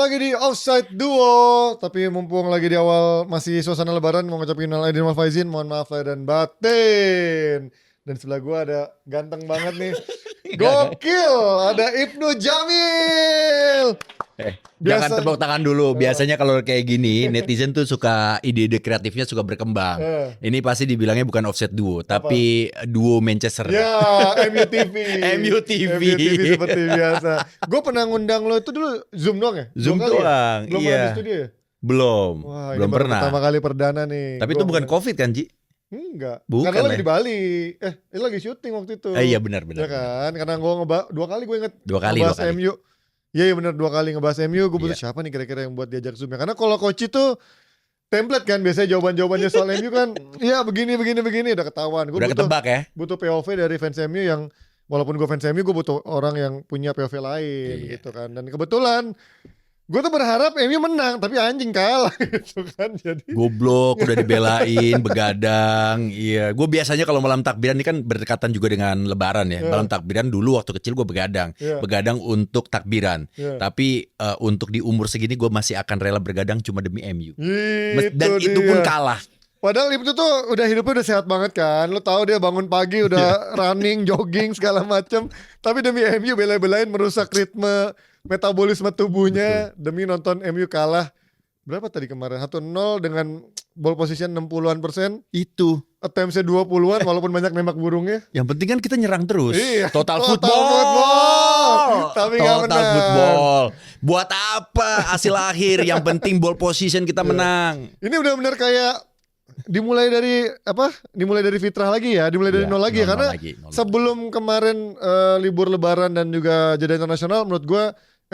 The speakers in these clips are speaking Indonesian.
lagi di Offside Duo. Tapi mumpung lagi di awal masih suasana lebaran, mau ngucapin minal aidin wal faizin, mohon maaf lahir dan batin. Dan sebelah gua ada ganteng banget nih. Gokil, ada Ibnu Jamil. Jangan Biasa- tepuk tangan dulu. Biasanya kalau kayak gini netizen tuh suka ide-ide kreatifnya suka berkembang. Ini pasti dibilangnya bukan offset duo, tapi duo Manchester. Ya, MUTV. MUTV. MUTV seperti biasa. Gue pernah ngundang lo itu dulu Zoom doang ya? Zoom kali ya? doang, Belum iya. pernah di studio ya? Belum, Wah, ini belum baru pernah. pertama kali perdana nih. Tapi Gua itu bukan ngundang. COVID kan, Ji? Enggak. Bukan Karena lagi ya? di Bali. Ini lagi syuting waktu itu. Iya benar. Ya kan? Karena gue dua kali gue inget Dua kali. ngebahas MU. Iya benar, 2 kali ngebahas MU. Gue butuh Iya. siapa nih kira-kira yang buat diajak Zoom ya? Karena kalau coach itu template kan, biasanya jawabannya soal MU kan, iya begini udah ketahuan. Gue Udah ketebak ya? butuh POV dari fans MU yang walaupun gue fans MU, gue butuh orang yang punya POV lain Iya. gitu kan. Dan kebetulan gue tuh berharap MU menang, tapi anjing kalah gitu kan. Jadi Goblok, udah dibelain, begadang. Iya, gue biasanya kalau malam takbiran ini kan berdekatan juga dengan Lebaran ya. Malam takbiran dulu waktu kecil gue begadang, begadang untuk takbiran. Tapi untuk di umur segini gue masih akan rela bergadang cuma demi MU. Dan itu pun kalah. Padahal itu tuh udah hidupnya udah sehat banget kan. Lo tahu dia bangun pagi udah running, jogging segala macem. Tapi demi MU bela-belain merusak ritme metabolisme tubuhnya. Betul. Demi nonton MU kalah. Berapa tadi kemarin? 1-0 dengan ball position 60-an%. Itu Attempts-nya 20-an walaupun banyak nembak burungnya. yang penting kan kita nyerang terus. Iya. Total football. Tapi nggak Total menang. football. Buat apa hasil akhir? Yang penting ball position kita menang. Ini benar-benar kayak dimulai dari apa? Dimulai dari fitrah lagi ya, dimulai dari nol lagi ya, karena sebelum kemarin libur Lebaran dan juga jeda internasional, menurut gue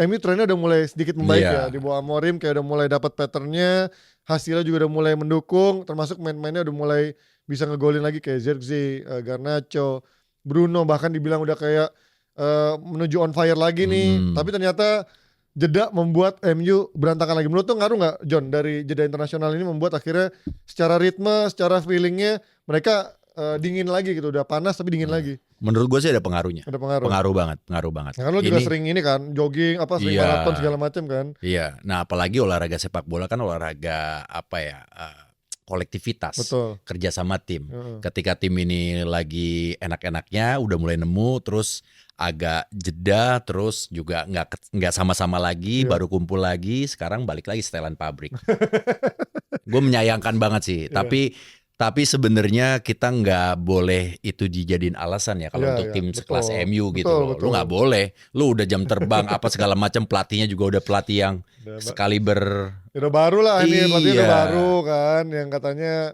MU trennya udah mulai sedikit membaik ya. Di bawah Amorim kayak udah mulai dapat patternnya, hasilnya juga udah mulai mendukung, termasuk main-mainnya udah mulai bisa ngegolin lagi kayak Zirkzee, Garnacho, Bruno, bahkan dibilang udah kayak menuju on fire lagi nih. Tapi ternyata jeda membuat MU berantakan lagi. Menurut tuh ngaruh nggak, John, dari jeda internasional ini membuat akhirnya secara ritme, secara feelingnya mereka dingin lagi gitu, udah panas tapi dingin lagi. Menurut gue sih ada pengaruhnya. Ada pengaruh. Pengaruh banget. Ya kan lo juga sering ini kan, jogging sering maraton segala macam kan. Iya. Nah, apalagi olahraga sepak bola kan olahraga kolektivitas. Betul. Kerja sama tim. Ketika tim ini lagi enak-enaknya, udah mulai nemu, terus agak jeda, terus juga nggak sama-sama lagi, baru kumpul lagi, sekarang balik lagi setelan pabrik. Gue menyayangkan banget sih. Tapi sebenarnya kita nggak boleh itu dijadiin alasan ya kalau untuk tim sekelas MU gitu loh. Lu nggak boleh. Lu udah jam terbang apa segala macam, pelatihnya juga udah pelatih yang sekali udah baru lah ini, pelatih udah baru kan, yang katanya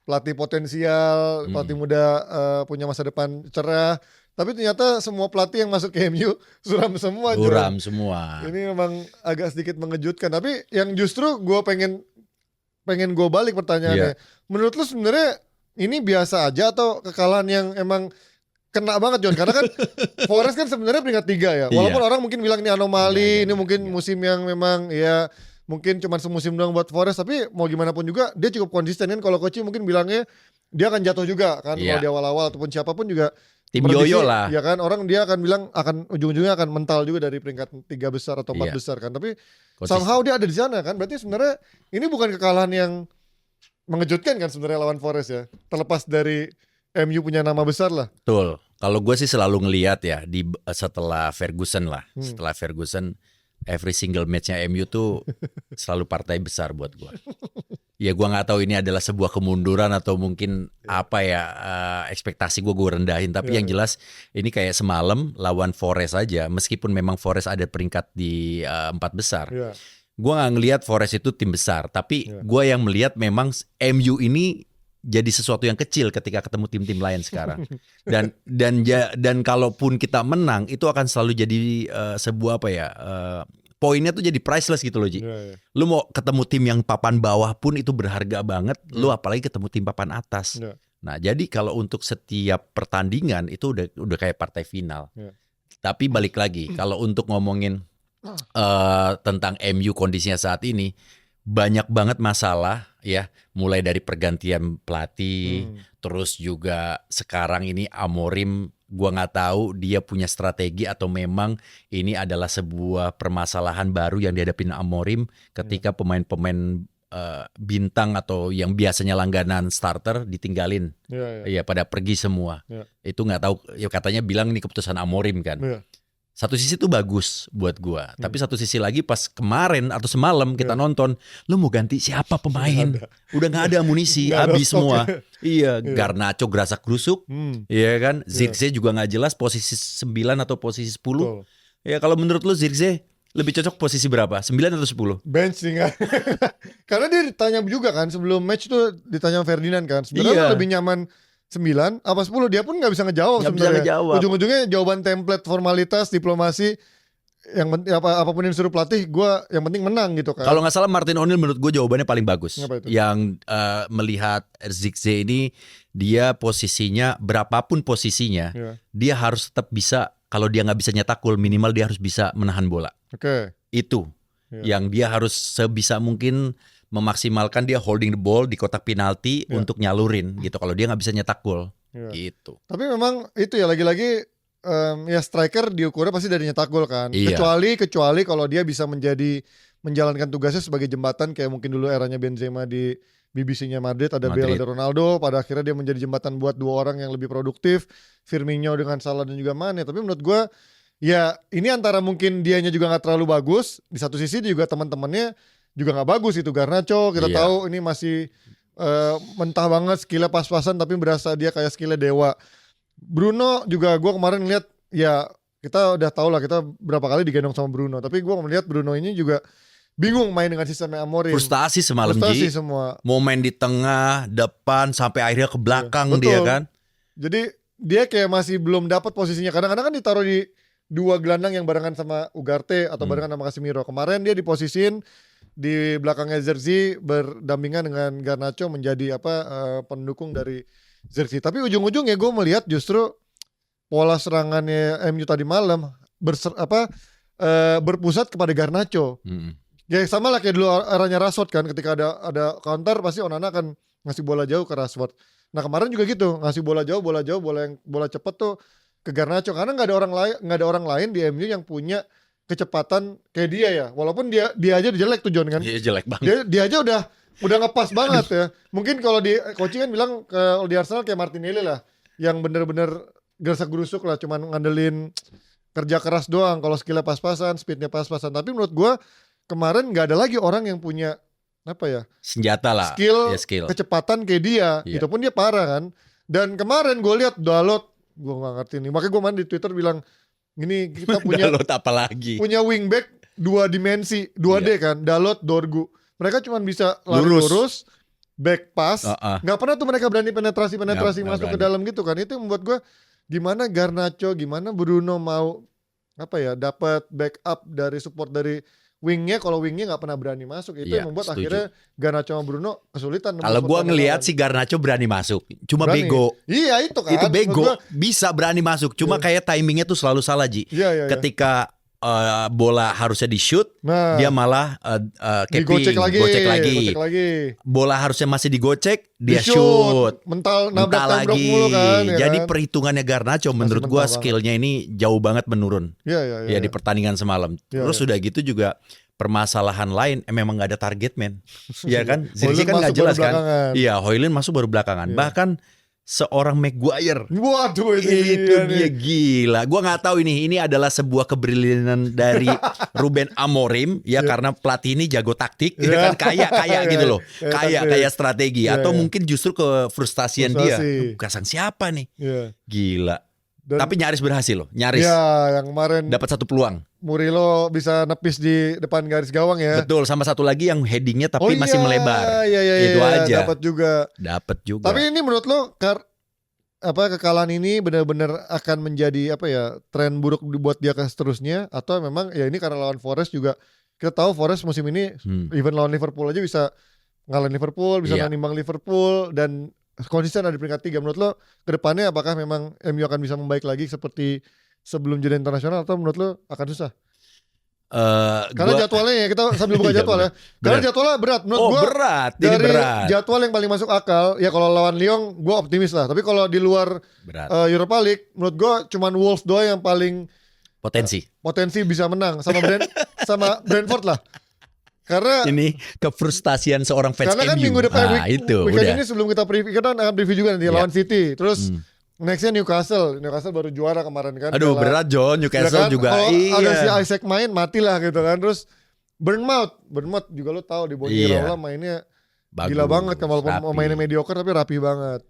pelatih potensial, pelatih muda, punya masa depan cerah. Tapi ternyata semua pelatih yang masuk ke MU suram semua. Suram semua. Ini memang agak sedikit mengejutkan. Tapi yang justru gue pengen gue balik pertanyaannya. Menurut lu sebenarnya ini biasa aja atau kekalahan yang emang kena banget, John? Karena kan Forest kan sebenarnya peringkat 3 ya. Walaupun orang mungkin bilang ini anomali, ini mungkin musim yang memang ya mungkin cuma semusim doang buat Forest. Tapi mau gimana pun juga dia cukup konsisten kan. Kalau Koci mungkin bilangnya dia akan jatuh juga kan. Kalau di awal-awal ataupun siapapun juga. Tim yoyo lah. Ya kan, orang dia akan bilang akan ujung-ujungnya akan mental juga dari peringkat 3 besar atau 4 besar kan. Tapi somehow dia ada di sana kan. Berarti sebenarnya ini bukan kekalahan yang mengejutkan kan sebenarnya lawan Forest ya. Terlepas dari MU punya nama besar lah. Betul. Kalau gue sih selalu ngelihat ya setelah Ferguson lah. Setelah Ferguson every single match-nya MU tuh selalu partai besar buat gue. Ya gue nggak tahu ini adalah sebuah kemunduran atau mungkin ekspektasi gue rendahin. Tapi yang jelas ini kayak semalam lawan Forest aja. Meskipun memang Forest ada peringkat di 4 besar. Gue nggak ngelihat Forest itu tim besar. Tapi gue yang melihat memang MU ini jadi sesuatu yang kecil ketika ketemu tim-tim lain sekarang. Dan kalaupun kita menang itu akan selalu jadi sebuah poinnya tuh jadi priceless gitu loh, Ji. Lu mau ketemu tim yang papan bawah pun itu berharga banget. Lu apalagi ketemu tim papan atas. Nah, jadi kalau untuk setiap pertandingan itu udah kayak partai final. Tapi balik lagi, kalau untuk ngomongin tentang MU kondisinya saat ini, banyak banget masalah ya, mulai dari pergantian pelatih, terus juga sekarang ini Amorim Gua nggak tahu dia punya strategi atau memang ini adalah sebuah permasalahan baru yang dihadapin Amorim ketika pemain-pemain bintang atau yang biasanya langganan starter ditinggalin. Iya, pada pergi semua. Itu nggak tahu, ya katanya bilang ini keputusan Amorim kan. Satu sisi tuh bagus buat gua, tapi satu sisi lagi pas kemarin atau semalam kita nonton, lu mau ganti siapa pemain? Udah nggak ada amunisi, habis semua. Iya, Garnacho gerasak gerusuk, iya kan? Zirkzee juga nggak jelas posisi 9 atau posisi 10. Ya kalau menurut lu Zirkzee lebih cocok posisi berapa? 9 atau 10? Bench nih kan. Karena dia ditanya juga kan sebelum match tuh ditanya Ferdinand kan. Sebenarnya lebih nyaman 9 apa 10, dia pun nggak bisa ngejawab sebenarnya. Ujung-ujungnya jawaban template formalitas diplomasi yang apapun yang disuruh pelatih, gue yang penting menang gitu kan. Kalau nggak salah Martin O'Neill menurut gue jawabannya paling bagus. Yang melihat Zirkzee ini, dia posisinya berapapun posisinya, dia harus tetap bisa. Kalau dia nggak bisa nyetak gol, minimal dia harus bisa menahan bola. Itu yang dia harus sebisa mungkin memaksimalkan dia holding the ball di kotak penalti untuk nyalurin gitu. Kalau dia nggak bisa nyetak gol gitu. Tapi memang itu ya lagi-lagi ya striker diukurnya pasti dari nyetak gol kan. Kecuali kalau dia bisa menjalankan tugasnya sebagai jembatan kayak mungkin dulu eranya Benzema di BBC-nya Madrid, ada Bale, ada Ronaldo. Pada akhirnya dia menjadi jembatan buat dua orang yang lebih produktif, Firmino dengan Salah dan juga Mane. Tapi menurut gue ya ini antara mungkin dianya juga nggak terlalu bagus, di satu sisi juga teman-temannya juga nggak bagus itu. Garnacho kita tahu ini masih mentah banget, skillnya pas-pasan tapi berasa dia kayak skillnya dewa. Bruno juga gue kemarin lihat ya, kita udah tahu lah kita berapa kali digendong sama Bruno, tapi gue melihat Bruno ini juga bingung main dengan sistemnya Amorim. Frustasi semalam semua. Mau main di tengah, depan sampai akhirnya ke belakang dia kan. Jadi dia kayak masih belum dapat posisinya. Kadang-kadang kan ditaruh di dua gelandang yang barengan sama Ugarte atau barengan sama Casemiro. Kemarin dia diposisin di belakangnya Zirkzee berdampingan dengan Garnacho menjadi pendukung dari Zirkzee. Tapi ujung-ujungnya gue melihat justru pola serangannya MU tadi malam berpusat kepada Garnacho. Ya sama lah kayak dulu arahnya Rashford kan, ketika ada counter pasti Onana akan ngasih bola jauh ke Rashford. Nah kemarin juga gitu, ngasih bola jauh, bola cepet tuh ke Garnacho, karena nggak ada orang lain di MU yang punya kecepatan kayak dia ya. Walaupun dia aja jelek tuh John kan. Dia jelek banget. Dia aja udah ngepas banget ya. Mungkin kalau di coaching kan bilang kalau di Arsenal kayak Martinelli lah, yang bener-bener gerasak gerusuk lah, cuman ngandelin kerja keras doang. Kalau skillnya pas-pasan, speednya pas-pasan. Tapi menurut gue kemarin nggak ada lagi orang yang punya senjata lah, skill kecepatan kayak dia. Itu pun dia parah kan. Dan kemarin gue lihat Dalot, gue nggak ngerti nih. Makanya gue main di Twitter bilang, ini kita punya Dalot apa lagi? Punya wingback 2 dimensi, 2D kan, Dalot, Dorgu. Mereka cuma bisa lari lurus, back pass. Nggak pernah tuh mereka berani penetrasi masuk ke dalam gitu kan. Itu yang membuat gue, gimana Garnacho, gimana Bruno mau dapat backup dari support dari wingnya, kalau wingnya nggak pernah berani masuk. Itu yang membuat akhirnya Garnacho sama Bruno kesulitan. Kalau gue ngelihat si Garnacho berani masuk, cuma bego. Iya itu kan. Itu bego, bisa berani masuk, cuma kayak timingnya tuh selalu salah Ji. Ketika bola harusnya di shoot, dia malah digocek lagi. Bola harusnya masih digocek, dia shoot. Mental nabrak mulu kan. Jadi perhitungannya Garnacho menurut gua skillnya ini jauh banget menurun. Ya di pertandingan semalam. Terus sudah gitu juga permasalahan lain memang nggak ada target man. Iya kan? Zirkzee kan nggak jelas kan. Iya, Højlund masuk baru belakangan. Bahkan seorang Maguire. Waduh itu dia gila. Gua nggak tahu ini adalah sebuah kebrilianan dari Ruben Amorim ya, karena pelatih ini jago taktik kan, kaya gitu loh. Kaya strategi atau mungkin justru ke frustasian dia. Kasang siapa nih? Gila. Tapi nyaris berhasil loh, nyaris. Ya, yang kemarin dapat satu peluang. Murillo bisa nepis di depan garis gawang ya. Betul, sama satu lagi yang headingnya tapi masih melebar. Itu aja. Dapat juga. Tapi ini menurut lo kekalahan ini benar-benar akan menjadi tren buruk buat dia seterusnya, atau memang ya ini karena lawan Forest juga, kita tahu Forest musim ini even lawan Liverpool aja bisa ngalahin Liverpool, bisa nimbang Liverpool dan konsisten ada di peringkat 3. Menurut lo ke depannya apakah memang MU akan bisa membaik lagi seperti sebelum jeda internasional, atau menurut lo akan susah? Karena jadwalnya ya, kita sambil buka jadwal ya. Karena jadwalnya berat menurut gue. Berat. Dari berat. jadwal yang paling masuk akal, ya kalau lawan Lyon gue optimis lah. Tapi kalau di luar Europa League, menurut gue cuman Wolves doang yang paling potensi bisa menang sama sama Brentford lah. Karena ini kefrustasian seorang fans MU. Karena kan minggu depan weekend ini sebelum kita akan preview juga nanti lawan City. Terus nextnya Newcastle baru juara kemarin kan. Aduh berat John, Newcastle kan? Juga. Kalau ada si Isaac main matilah gitu kan. Terus Bournemouth juga lo tahu di Bonirola mainnya bagus, gila banget kan, walaupun mainnya mediocre tapi rapi banget.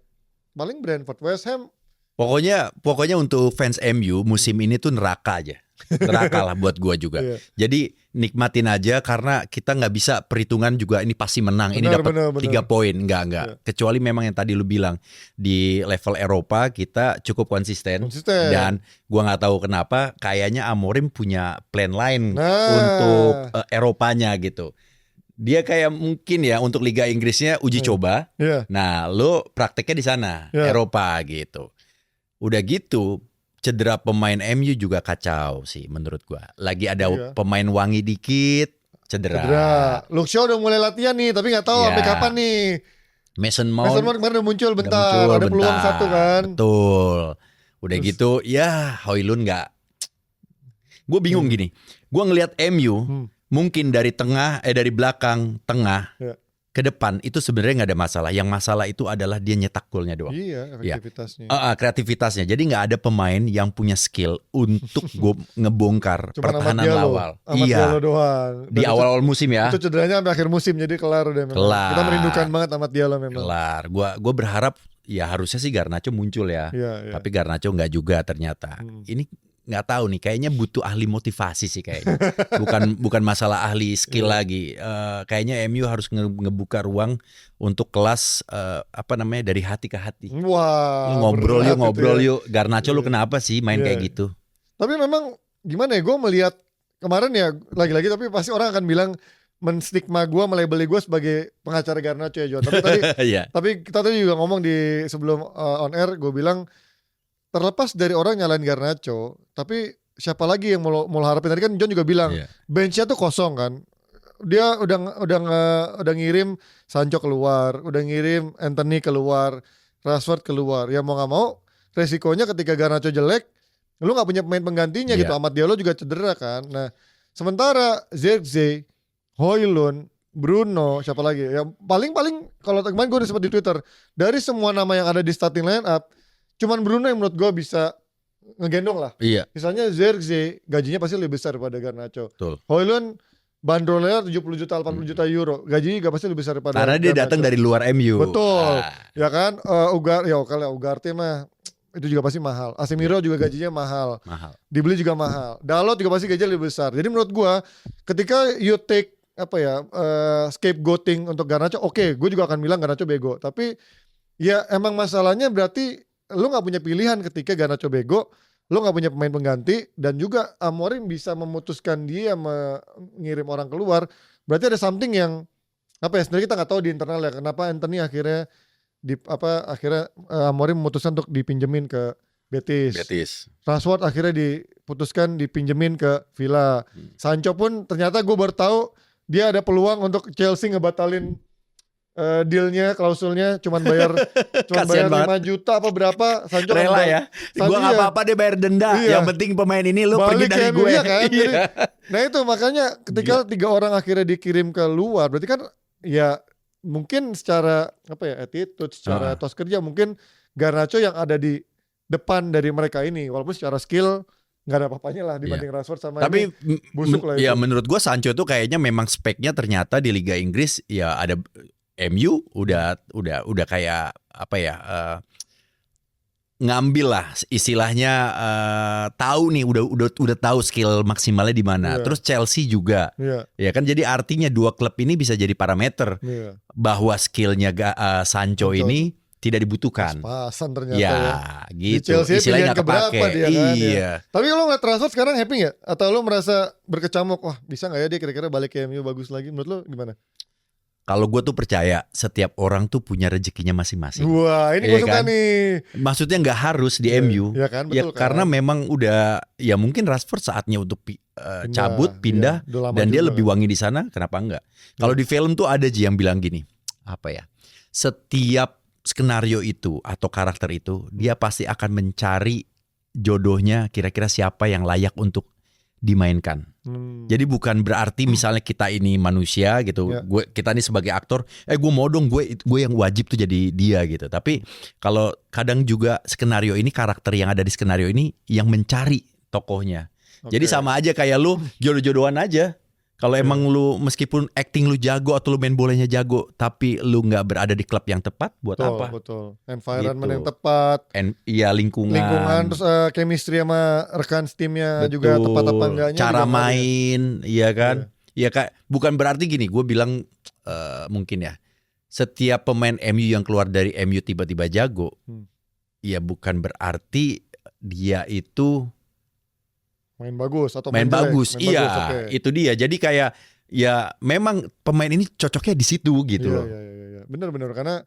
Paling Brentford, West Ham. Pokoknya untuk fans MU musim ini tuh neraka aja. Neraka lah buat gua juga. Jadi nikmatin aja karena kita nggak bisa perhitungan juga ini pasti menang, ini dapat 3 poin, enggak. Kecuali memang yang tadi lu bilang di level Eropa kita cukup konsisten. Dan gua nggak tahu kenapa kayaknya Amorim punya plan lain untuk Eropanya gitu. Dia kayak mungkin ya untuk Liga Inggrisnya uji coba. Nah, lu prakteknya di sana, Eropa gitu. Udah gitu cedera pemain MU juga kacau sih menurut gua. Lagi ada pemain wangi dikit cedera. Luke Shaw udah mulai latihan nih, tapi nggak tahu sampai kapan nih. Mason Mount kemarin udah muncul bentar. Ada peluang satu kan. Betul. Udah gitu ya Højlund nggak. Gue bingung gini. Gue ngelihat MU mungkin dari belakang tengah ke depan itu sebenarnya nggak ada masalah. Yang masalah itu adalah dia nyetak golnya doang. Iya, efektivitasnya. Kreativitasnya. Jadi nggak ada pemain yang punya skill untuk ngebongkar pertahanan lawan. Diallo doang. Di awal-awal musim ya. Itu cederanya sampai akhir musim, jadi kelar udah memang. Kita merindukan banget Amad Diallo memang. Kelar. Gua berharap ya harusnya sih Garnacho muncul ya. Tapi Garnacho nggak juga ternyata. Ini nggak tahu nih, kayaknya butuh ahli motivasi sih kayaknya. bukan masalah ahli skill lagi. Kayaknya MU harus ngebuka ruang untuk kelas dari hati ke hati. Wah, ngobrol yuk. Garnacho lu kenapa sih main kayak gitu? Tapi memang gimana ya, gue melihat kemarin ya lagi-lagi, tapi pasti orang akan bilang menstigma gue, melabeli gue sebagai pengacara Garnacho ya John. Tapi tadi tapi kita tadi juga ngomong di sebelum on air, gue bilang terlepas dari orang nyalain Garnacho, tapi siapa lagi yang mau harapin? Tadi kan John juga bilang benchnya tuh kosong kan. Dia udah ngirim Sancho keluar, udah ngirim Anthony keluar, Rashford keluar. Ya mau nggak mau resikonya ketika Garnacho jelek, lu nggak punya pemain penggantinya gitu. Amad Diallo juga cedera kan. Nah sementara Zirkzee, Højlund, Bruno, siapa lagi? Ya paling kalau kemarin gue udah sempat di Twitter, dari semua nama yang ada di starting line up, cuman Bruno yang menurut gue bisa ngegendong lah. Misalnya Zirkzee gajinya pasti lebih besar daripada Garnacho. Højlund bandrolnya 70 juta 80 juta euro, gajinya juga pasti lebih besar daripada karena dia datang dari luar MU. Betul. Ya kan, Ugarte mah itu juga pasti mahal. Casemiro juga gajinya mahal. Dibeli juga mahal. Dalot juga pasti gajinya lebih besar. Jadi menurut gue ketika you take scapegoating untuk Garnacho, oke, gue juga akan bilang Garnacho bego. Tapi ya emang masalahnya berarti lu gak punya pilihan ketika Garnacho bego, lu gak punya pemain pengganti, dan juga Amorim bisa memutuskan dia mengirim orang keluar. Berarti ada something yang sebenarnya kita gak tahu di internal ya, kenapa Anthony akhirnya Amorim memutuskan untuk dipinjemin ke Betis. Rashford akhirnya diputuskan dipinjemin ke Villa. Sancho pun ternyata gue baru tahu dia ada peluang untuk Chelsea ngebatalin dealnya, klausulnya cuman bayar 5 juta apa berapa. Sancho rela ya. Gue gak apa-apa dia bayar denda. Yang penting pemain ini lu pergi dari gue kan? Jadi, nah itu makanya ketika 3 orang akhirnya dikirim ke luar, berarti kan ya mungkin secara attitude, secara tos kerja mungkin Garnacho yang ada di depan dari mereka ini, walaupun secara skill nggak ada apa-apanya lah dibanding Rashford sama tapi ini busuk lah itu. Ya menurut gue Sancho tuh kayaknya memang speknya ternyata di Liga Inggris ya ada. MU udah kayak ngambil lah istilahnya, tahu nih udah tahu skill maksimalnya di mana. Terus Chelsea juga, ya kan, jadi artinya 2 klub ini bisa jadi parameter bahwa skillnya Sancho ini tidak dibutuhkan. Pas-pasan ternyata ya. Gitu. Istilahnya nggak kepake. Tapi kalau nggak transfer sekarang happy nggak? Atau lo merasa berkecamuk, wah bisa nggak ya dia kira-kira balik ke MU bagus lagi? Menurut lo gimana? Kalau gue tuh percaya setiap orang tuh punya rezekinya masing-masing. Wah, ini gue suka nih. Maksudnya nggak harus di MU. Ya kan, betul kan. Karena memang udah ya mungkin Rashford saatnya untuk cabut, pindah dan dia lebih wangi di sana. Kenapa enggak? Kalau di film tuh ada yang bilang gini, apa ya? Setiap skenario itu atau karakter itu dia pasti akan mencari jodohnya kira-kira siapa yang layak untuk dimainkan. Jadi bukan berarti misalnya kita ini manusia gitu, kita ini sebagai aktor, gue mau dong gue yang wajib tuh jadi dia gitu. Tapi kalau kadang juga skenario ini, karakter yang ada di skenario ini yang mencari tokohnya. Jadi sama aja kayak lu jodoh-jodohan aja. Kalau emang lu meskipun acting lu jago atau lu main bolanya jago, tapi lu nggak berada di klub yang tepat, buat apa? Betul. Environment yang tepat. Iya lingkungan. Terus chemistry sama rekan timnya juga tepat apa enggaknya. Cara main, iya kan? Iya Kak. Bukan berarti gini, gue bilang mungkin ya, setiap pemain MU yang keluar dari MU tiba-tiba jago, ya bukan berarti dia itu main bagus atau main bagus. Iya, itu dia. Jadi kayak ya memang pemain ini cocoknya di situ gitu loh. Iya. Benar karena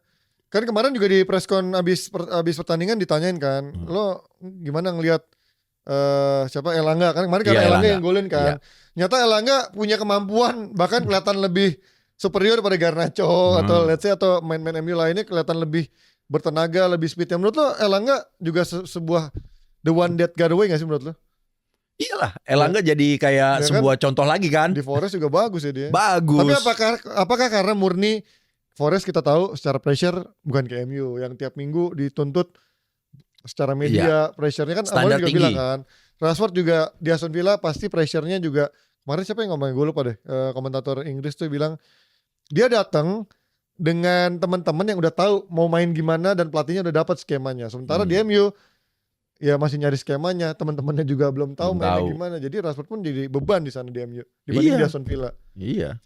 kan kemarin juga di preskon abis pertandingan ditanyain kan, lo gimana ngelihat siapa Elanga kan kemarin karena Elanga yang golin kan. Nyata Elanga punya kemampuan bahkan kelihatan lebih superior pada Garnacho atau let's say atau main-main MU lainnya kelihatan lebih bertenaga, lebih speed. Menurut lo Elanga juga sebuah the one that got away gak sih menurut lo? Iyalah, Elanga jadi kayak sebuah contoh lagi kan. Di Forest juga bagus ya dia. Bagus. Tapi apakah karena murni Forest kita tahu secara pressure bukan ke MU yang tiap minggu dituntut secara media pressure-nya kan standar juga tinggi. bilang kan. Rashford juga di Aston Villa pasti pressure-nya juga. Kemarin siapa yang ngomongin, gue lupa deh. Komentator Inggris tuh bilang dia datang dengan teman-teman yang udah tahu mau main gimana dan pelatihnya udah dapat skemanya. Sementara di MU ya masih nyari skemanya, teman-temannya juga belum tahu mainnya gimana. Jadi Rashford pun jadi beban di sana di MU dibanding di Aston Villa. Iya.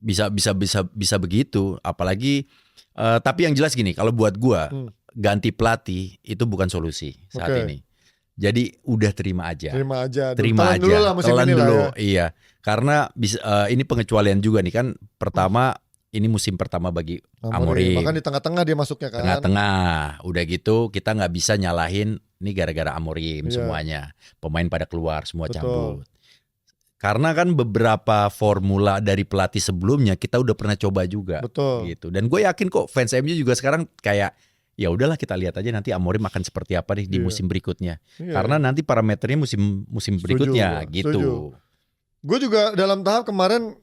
Bisa begitu, apalagi tapi yang jelas gini, kalau buat gua ganti pelatih itu bukan solusi saat ini. Jadi udah terima aja. Telan dulu lah musim ini lah ya. Iya. Karena ini pengecualian juga nih kan. Pertama ini musim pertama bagi Amorim. Bahkan di tengah-tengah dia masuknya kan. Tengah-tengah. Udah gitu kita nggak bisa nyalahin ini gara-gara Amorim semuanya. Pemain pada keluar semua cabut. Karena kan beberapa formula dari pelatih sebelumnya kita udah pernah coba juga. Betul. Gitu. Dan gue yakin kok fans MU juga sekarang kayak ya udahlah kita lihat aja nanti Amorim akan seperti apa nih di musim berikutnya. Karena nanti parameternya musim berikutnya gitu. Gue juga dalam tahap kemarin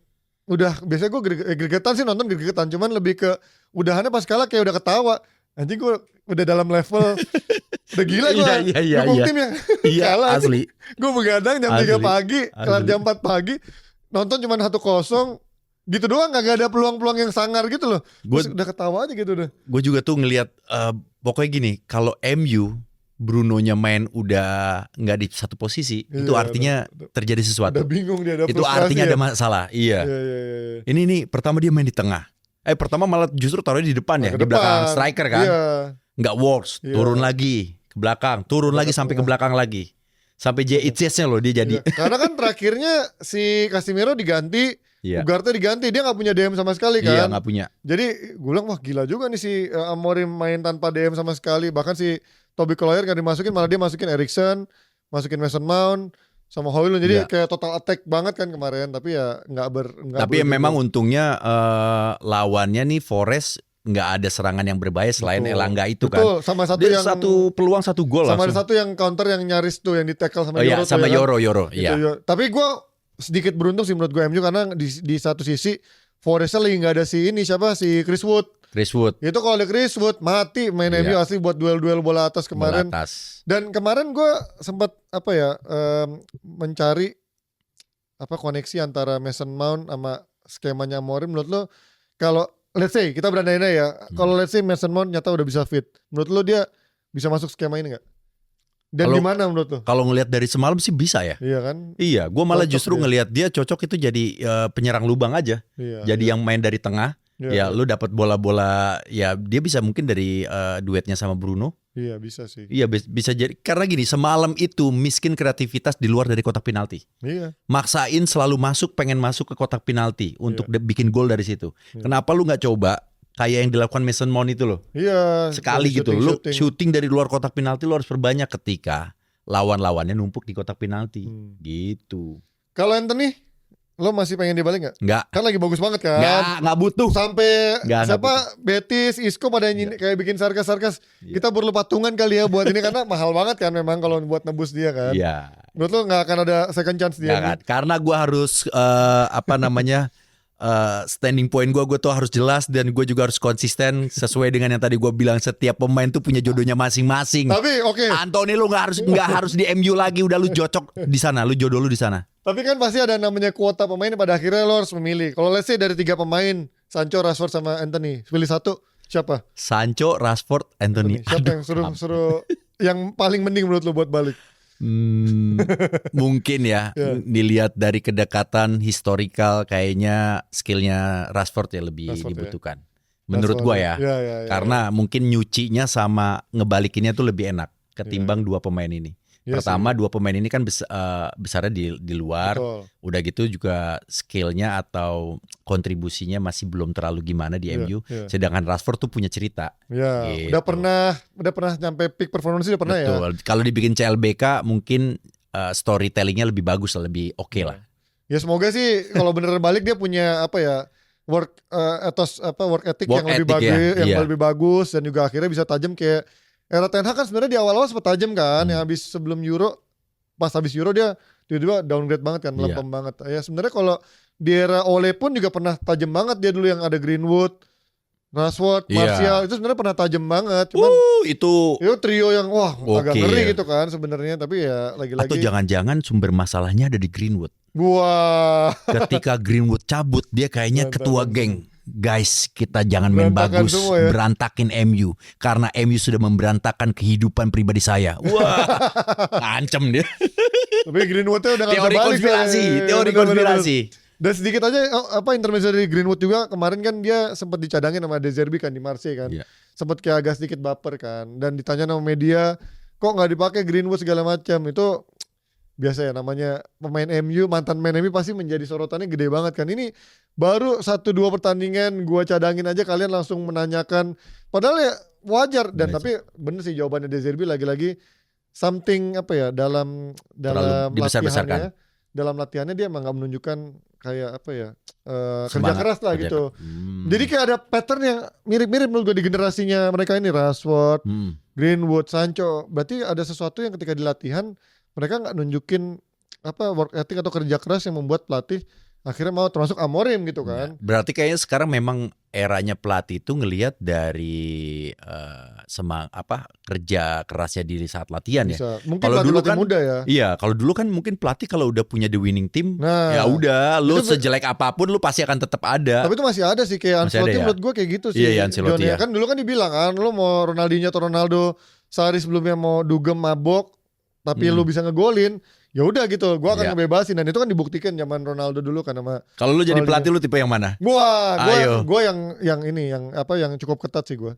biasanya gue gregetan sih nonton gregetan, cuman lebih ke udahannya pas kalah kayak udah ketawa. Anjing gue udah dalam level udah gila gue. Dukung tim yang kalah. Asli. Gue begadang jam 3 pagi, kelar jam 4 pagi, nonton cuman 1-0. Gitu doang, gak ada peluang-peluang yang sangar gitu loh. Udah ketawa aja gitu udah. Gue juga tuh ngelihat pokoknya gini, kalau MU Brunonya main udah nggak di satu posisi, itu artinya terjadi sesuatu. Udah bingung dia, ada itu artinya ada masalah. Iya. Ini pertama dia main di tengah. Pertama malah justru taruhnya di depan ya, di belakang striker kan. Nggak works, turun lagi ke belakang, turun lagi sampai ke belakang lagi. Sampai JITS-nya loh dia jadi. Karena kan terakhirnya si Casemiro diganti, Ugarte diganti, dia nggak punya DM sama sekali kan. Iya nggak punya. Jadi gue bilang wah gila juga nih si Amorim main tanpa DM sama sekali. Bahkan si Toby Collier gak dimasukin, malah dia masukin Eriksen, masukin Mason Mount sama Højlund. Jadi kayak total attack banget kan kemarin. Tapi ya tapi memang untungnya lawannya nih Forest nggak ada serangan yang berbahaya selain Elanga itu kan. Betul, sama satu peluang 1 gol sama langsung. ada satu yang counter yang nyaris tuh yang di tackle sama Yoro. Sama Yoro. Iya. Tapi gue sedikit beruntung sih menurut gue MU karena di satu sisi Forestnya lagi nggak ada si Chris Wood. Itu kalau ada Chris Wood mati main MU asli buat duel-duel bola atas kemarin. Dan kemarin gue sempat mencari koneksi antara Mason Mount sama skemanya Amorim. Menurut lo kalau let's say kita berandai-andai ya, kalau let's say Mason Mount nyata udah bisa fit, menurut lo dia bisa masuk skema ini nggak? Dan gimana menurut lo? Kalau ngelihat dari semalam sih bisa ya. Iya kan? Iya, gue malah justru ngelihat dia cocok itu jadi penyerang lubang aja. Jadi yang main dari tengah, Ya, lu dapat bola-bola, ya dia bisa mungkin dari duetnya sama Bruno. Iya bisa sih. Iya bisa jadi, karena gini, semalam itu miskin kreativitas di luar dari kotak penalti. Iya. Maksain selalu pengen masuk ke kotak penalti untuk bikin gol dari situ. Kenapa lu nggak coba kayak yang dilakukan Mason Mount itu loh? Iya. Sekali gitu, lu shooting dari luar kotak penalti lu harus perbanyak ketika lawan-lawannya numpuk di kotak penalti. Gitu. Kalau Anthony, lo masih pengen dia balik nggak? Nggak. Kan lagi bagus banget kan? Nggak butuh. Sampai nggak siapa Betis, Isco pada kayak bikin sarkas-sarkas. Kita perlu patungan kali ya buat ini karena mahal banget kan memang kalau buat nebus dia kan. Iya. Menurut lo nggak akan ada second chance dia? Kan? Karena gue harus standing point gue tuh harus jelas, dan gue juga harus konsisten sesuai dengan yang tadi gue bilang, setiap pemain tuh punya jodohnya masing-masing. Tapi oke. Anthony lu nggak harus di MU lagi, udah lu cocok di sana, lu jodoh lu di sana. Tapi kan pasti ada namanya kuota pemain, pada akhirnya lo harus memilih. Kalau let's say dari 3 pemain, Sancho, Rashford sama Anthony, pilih satu, siapa? Sancho, Rashford, Anthony. Siapa yang suruh yang paling mending menurut lo buat balik? Mungkin ya, dilihat dari kedekatan historikal, kayaknya skillnya Rashford ya lebih dibutuhkan. Menurut gua ya. Karena mungkin nyucinya sama ngebalikinnya tuh lebih enak ketimbang 2 pemain ini. Pertama 2 pemain ini kan besarnya di luar. Betul. Udah gitu juga skillnya atau kontribusinya masih belum terlalu gimana di MU. Sedangkan Rashford tuh punya cerita. Gitu. Udah pernah nyampe peak performance udah pernah. Betul. Ya. Kalau dibikin CLBK mungkin storytellingnya lebih bagus, lebih oke lah. Ya semoga sih kalau bener balik dia punya work ethic yang lebih bagus, lebih bagus, dan juga akhirnya bisa tajam kayak era Ten Hag kan. Sebenarnya di awal-awal sempat tajam kan, yang habis sebelum Euro, pas habis Euro dia tiba-tiba downgrade banget kan, melempem banget. Ya sebenarnya kalau di era Ole pun juga pernah tajam banget dia dulu, yang ada Greenwood, Rashford, Martial, itu sebenarnya pernah tajam banget. Cuman itu trio yang agak ngeri gitu kan sebenarnya, tapi ya lagi-lagi. Atau jangan-jangan sumber masalahnya ada di Greenwood. Wah. Ketika Greenwood cabut, dia kayaknya ketua geng. Guys, kita jangan main bagus, berantakin MU, karena MU sudah memberantakan kehidupan pribadi saya. Wah, ancam dia. Tapi Greenwoodnya udah teori konspirasi. Dan sedikit aja intermezzo dari Greenwood juga, kemarin kan dia sempat dicadangin sama De Zerbi kan di Marseille kan. Sempat kayak agak sedikit baper kan, dan ditanya sama media, kok nggak dipakai Greenwood segala macam. Itu biasa ya, namanya pemain MU, mantan pemain MU pasti menjadi sorotannya gede banget kan. Ini baru 1-2 pertandingan gua cadangin aja kalian langsung menanyakan, padahal ya wajar. Dan tapi bener sih jawabannya De Zerbi, lagi-lagi something dalam latihannya. Dalam latihannya dia emang gak menunjukkan kayak kerja keras lah gitu. Jadi kayak ada pattern yang mirip-mirip menurut gue di generasinya mereka ini, Rashford, Greenwood, Sancho. Berarti ada sesuatu yang ketika di latihan mereka nggak nunjukin work ethic atau kerja keras yang membuat pelatih akhirnya mau, termasuk Amorim gitu kan. Berarti kayaknya sekarang memang eranya pelatih itu ngelihat dari kerja kerasnya diri saat latihan. Bisa. Ya. Mungkin kalau dulu kan muda ya. Iya, kalau dulu kan mungkin pelatih kalau udah punya the winning team, ya udah, lu sejelek apapun lu pasti akan tetap ada. Tapi itu masih ada sih, kayak Ancelotti menurut gue kayak gitu sih. Iya, Ancelotti ya. Kan dulu kan dibilang kan, lu mau Ronaldinho atau Ronaldo sehari sebelumnya mau dugem mabok, tapi lu bisa ngegolin, ya udah gitu, gue akan ngebebasin. Dan itu kan dibuktikan zaman Ronaldo dulu kan sama. Kalau lu jadi pelatih, lu tipe yang mana? Gue yang cukup ketat sih gue.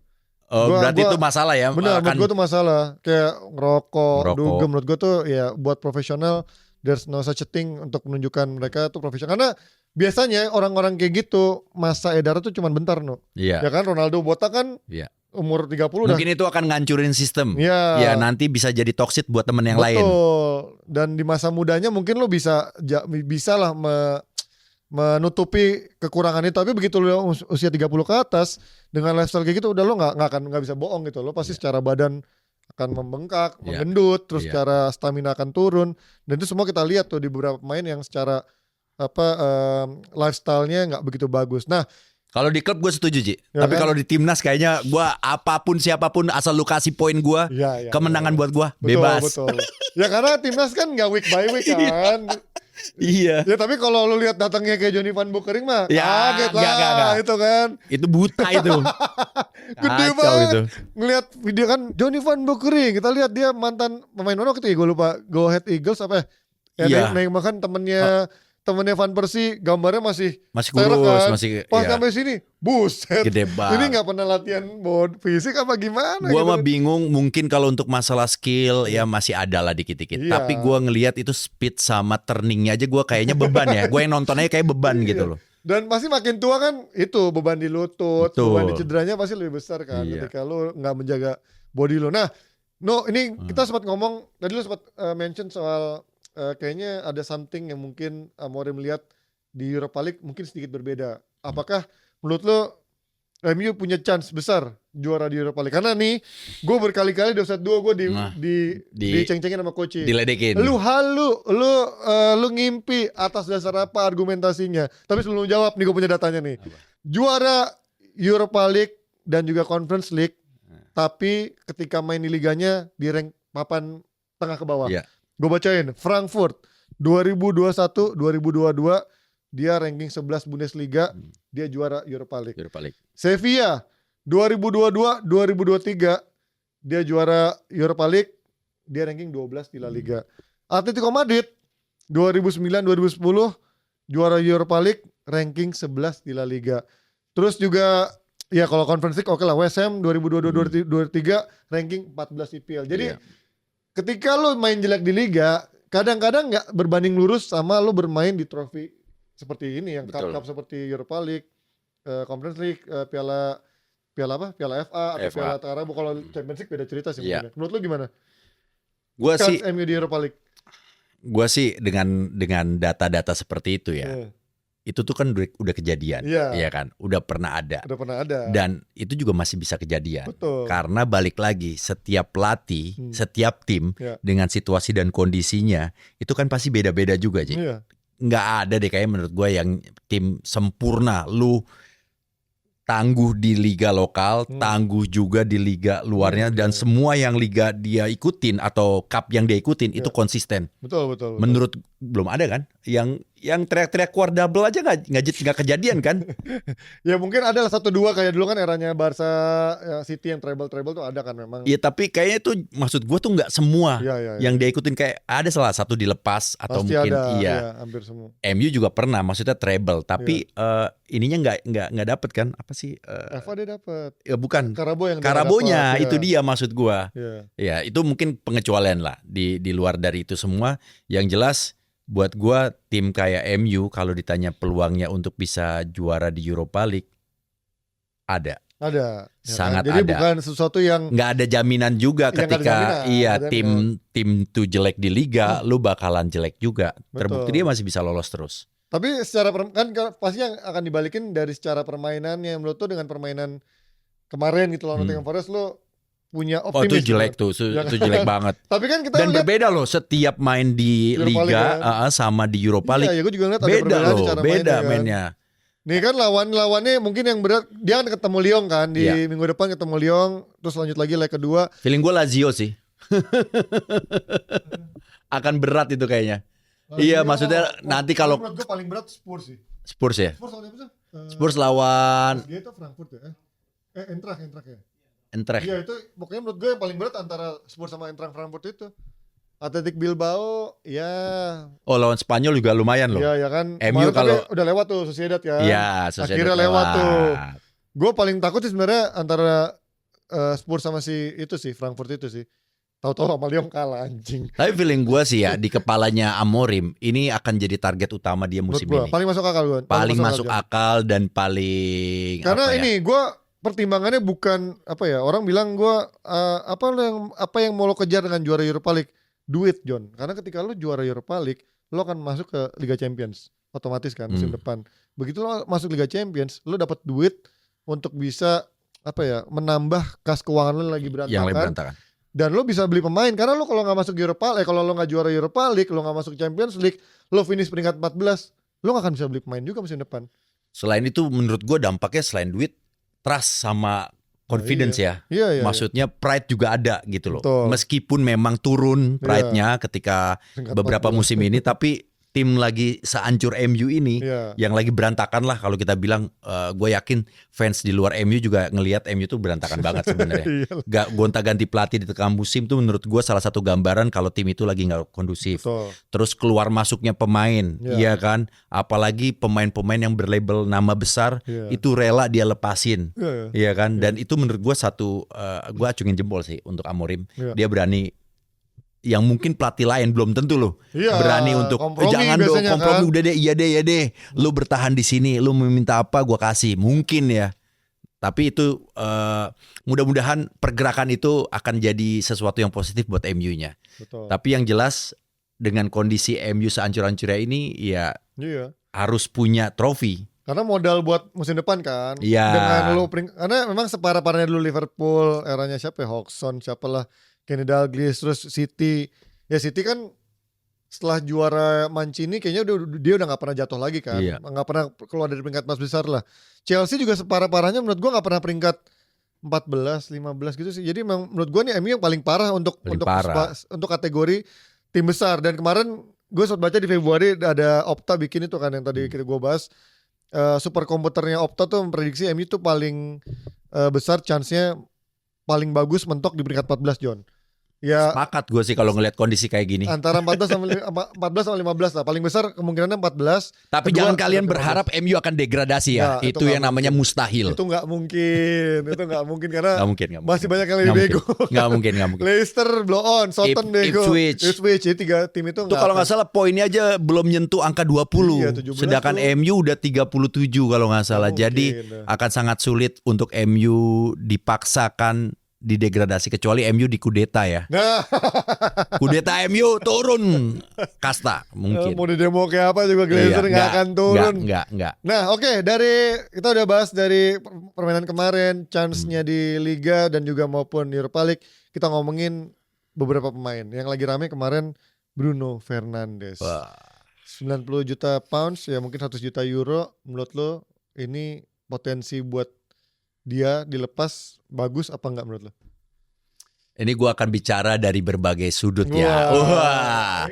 Berarti itu masalah ya? Benar, menurut gue tuh masalah. Kayak ngerokok, dugem, menurut gue tuh ya buat profesional, there's no such a thing untuk menunjukkan mereka tuh profesional. Karena biasanya orang-orang kayak gitu masa edarnya tuh cuma bentar Ya kan, Ronaldo botak kan. Umur 30 mungkin itu akan ngancurin sistem. Ya nanti bisa jadi toxic buat temen yang lain. Dan di masa mudanya mungkin lo bisa lah menutupi kekurangan itu. Tapi begitu lo usia 30 ke atas dengan lifestyle kayak gitu, udah lo nggak bisa bohong gitu. Lo pasti secara badan akan membengkak, menggendut, terus secara stamina akan turun. Dan itu semua kita lihat tuh di beberapa pemain yang secara lifestyle-nya nggak begitu bagus. Nah, kalau di klub gue setuju, Ji. Tapi kalau di timnas kayaknya gue apapun siapapun asal lu kasih poin gue, kemenangan buat gue bebas. Betul. Ya karena timnas kan nggak week by week kan. Iya. Ya tapi kalau lu lihat datangnya kayak Johnny Van Beukering mah, kaget lah itu kan. Itu buta itu. Gede banget. Itu. Ngelihat video kan Johnny Van Beukering, kita lihat dia mantan pemain mana gitu ya, gue lupa. Go Ahead Eagles apa ya? Yang makan temennya temennya Van Persie gambarnya masih kurus, kan? masih pas ya, sampai sini, buset. gede banget. Ini nggak pernah latihan fisik apa gimana? Gua gitu mah kan. bingung, mungkin kalau untuk masalah skill ya masih ada lah dikit-dikit. Iya. Tapi gua ngelihat itu speed sama turningnya aja gua kayaknya beban ya. Gua yang nontonnya kayak beban gitu loh. Dan pasti makin tua kan itu beban di lutut, Betul. beban di cederanya pasti lebih besar kan Iya. ketika lu nggak menjaga body lu. Nah, ini kita sempat ngomong tadi lu sempat mention soal kayaknya ada something yang mungkin Amorim melihat di Europa League mungkin sedikit berbeda. Apakah menurut lu MU punya chance besar juara di Europa League? Karena nih gue berkali-kali di offside 2 gue diceng-cengin sama coach. Diledekin. Lu ngimpi atas dasar apa argumentasinya? Tapi sebelum jawab nih gue punya datanya nih. Juara Europa League dan juga Conference League, tapi ketika main di liganya di rank papan tengah ke bawah. Iya. Gue bacain, Frankfurt 2021-2022 dia ranking 11 Bundesliga, dia juara Europa League. Sevilla 2022-2023 dia juara Europa League, dia ranking 12 di La Liga. Atletico Madrid 2009-2010 juara Europa League, ranking 11 di La Liga. Terus juga ya kalau Conference League oke lah, West Ham 2022-2023 ranking 14 IPL. Jadi ketika lo main jelek di liga, kadang-kadang nggak berbanding lurus sama lo bermain di trofi seperti ini yang cup seperti Europa League, Conference League, Piala FA atau Piala Carabao. Kalau Champions League beda cerita sih. Menurut lo gimana? Gua sih MU di Europa League. Gua sih dengan data-data seperti itu ya. Itu tuh kan udah kejadian, ya kan? Udah pernah ada. Dan itu juga masih bisa kejadian. Betul. Karena balik lagi, setiap pelatih, setiap tim dengan situasi dan kondisinya itu kan pasti beda-beda juga, Ji. Nggak ada deh kayak menurut gue yang tim sempurna. Lu tangguh di liga lokal, tangguh juga di liga luarnya, dan semua yang liga dia ikutin atau cup yang dia ikutin itu konsisten. Betul. Menurut belum ada kan yang teriak-teriak keluar double aja nggak kejadian kan? Ya mungkin ada lah 1-2 kayak dulu kan eranya Barca, City yang treble tuh ada kan memang. Iya tapi kayaknya tuh maksud gue tuh nggak semua yang dia ikutin, kayak ada salah satu dilepas atau pasti mungkin ada, hampir semua. MU juga pernah maksudnya treble tapi ininya nggak dapet kan, apa sih? FA dia dapet. Ya bukan. Karabonya itu dia maksud gue. Ya itu mungkin pengecualian lah di luar dari itu semua. Yang jelas buat gua tim kayak MU kalau ditanya peluangnya untuk bisa juara di Europa League ada. Sangat Jadi ada. bukan sesuatu yang nggak ada jaminan juga ketika tim tuh jelek di liga, lu bakalan jelek juga. Terbukti dia masih bisa lolos terus. Tapi secara kan pasti yang akan dibalikin dari secara permainannya. Menurut tuh dengan permainan kemarin gitu lawan Nottingham Forest lo punya optimis. Itu jelek tuh, itu jelek banget. Tapi kan kita dan berbeda loh setiap main di Europa liga kan? Sama di Europa League. Iya, gue juga ngeliat ada beda perbedaan loh, cara beda mainnya. Kan? Nih kan lawannya mungkin yang berat, dia kan ketemu Lyon kan di minggu depan ketemu Lyon, terus lanjut lagi leg kedua. Feeling gue Lazio sih. Akan berat itu kayaknya. Iya, maksudnya nanti kalau menurut gue paling berat Spurs sih. Spurs ya? Spurs lawan apa sih? Spurs lawan Dia itu Frankfurt ya. Eintracht ya. Eintracht. Iya itu pokoknya menurut gue yang paling berat antara Spurs sama Eintracht Frankfurt itu. Athletic Bilbao ya. Oh lawan Spanyol juga lumayan loh. Iya ya kan. MU kalau udah lewat tuh Sociedad ya. Iya, Sociedad akhirnya lewat tuh. Gue paling takut sih sebenarnya antara Spurs sama si Frankfurt itu sih. Tahu-tahu sama Lyon kalah anjing. Tapi feeling gue sih ya di kepalanya Amorim ini akan jadi target utama dia musim ini. Paling masuk akal gue. Paling masuk akal dan paling. Karena ini gue pertimbangannya bukan apa ya, orang bilang gue apa yang mau lo kejar dengan juara Europa League, duit John. Karena ketika lo juara Europa League lo akan masuk ke Liga Champions otomatis kan musim depan. Begitu lo masuk Liga Champions lo dapat duit untuk bisa menambah kas keuangan lo lagi berantakan. Dan lo bisa beli pemain karena lo kalau nggak masuk Europa League, kalau lo nggak juara Europa League, lo nggak masuk Champions League, lo finish peringkat 14, lo nggak akan bisa beli pemain juga musim depan. Selain itu menurut gue dampaknya selain duit, trust sama confidence ya. Maksudnya pride juga ada gitu loh. Betul. Meskipun memang turun pride-nya ketika beberapa musim ini, tapi tim lagi sehancur MU ini, yang lagi berantakan lah kalau kita bilang, gue yakin fans di luar MU juga ngelihat MU tuh berantakan banget sebenarnya. Gak gonta-ganti pelatih di tengah musim tuh menurut gue salah satu gambaran kalau tim itu lagi nggak kondusif. Betul. Terus keluar masuknya pemain, iya kan? Apalagi pemain-pemain yang berlabel nama besar itu rela dia lepasin, iya kan? Dan itu menurut gue satu, gue acungin jempol sih untuk Amorim. Dia berani. Yang mungkin pelatih lain belum tentu loh berani untuk jangan dong kompromi kan? Udah deh, iya deh, lu bertahan di sini, lu meminta apa gua kasih, mungkin ya. Tapi itu mudah-mudahan pergerakan itu akan jadi sesuatu yang positif buat MU-nya. Tapi yang jelas dengan kondisi MU sehancur-hancurnya ini ya harus punya trofi. Karena modal buat musim depan kan. Dengan lu karena memang separah-parahnya dulu Liverpool eranya siapa ya, Hodgson, siapalah, Kenny Dalglish, terus City. Ya City kan setelah juara Mancini kayaknya dia udah gak pernah jatuh lagi kan. Gak pernah keluar dari peringkat 14 besar lah. Chelsea juga separah-parahnya menurut gue gak pernah peringkat 14, 15 gitu sih. Jadi memang menurut gue nih MU yang paling parah untuk kategori tim besar. Dan kemarin gue sempat baca di Februari ada Opta bikin itu kan yang tadi kita gue bahas. Super komputernya Opta tuh memprediksi MU tuh paling besar chance-nya paling bagus mentok di peringkat 14, John. Ya, sepakat gue sih kalau ngelihat kondisi kayak gini. Antara 14 sama 15 lah. Paling besar kemungkinannya 14. Tapi kedua, jangan kalian berharap MU akan degradasi ya. Itu yang namanya mustahil. Itu nggak mungkin. Itu nggak mungkin karena gak mungkin. Masih banyak yang lebih bego. Nggak mungkin. Leicester blow on, Southampton bego. Ipswich. Jadi 3 tim itu nggak. Kalau nggak salah poinnya aja belum nyentuh angka 20. Sedangkan tuh. MU udah 37 kalau nggak salah. Jadi akan sangat sulit untuk MU dipaksakan didegradasi kecuali MU di kudeta ya. Kudeta MU turun kasta mungkin. Mau di demo kayak apa juga Glazer nggak akan turun. Nggak. Nah oke, dari kita udah bahas dari permainan kemarin, chance-nya di Liga dan juga maupun Europa League. Kita ngomongin beberapa pemain yang lagi rame kemarin. Bruno Fernandes. 90 juta pounds ya mungkin 100 juta euro. Menurut lo ini potensi buat dia dilepas bagus apa enggak menurut lo? Ini gue akan bicara dari berbagai sudut ya. Wah.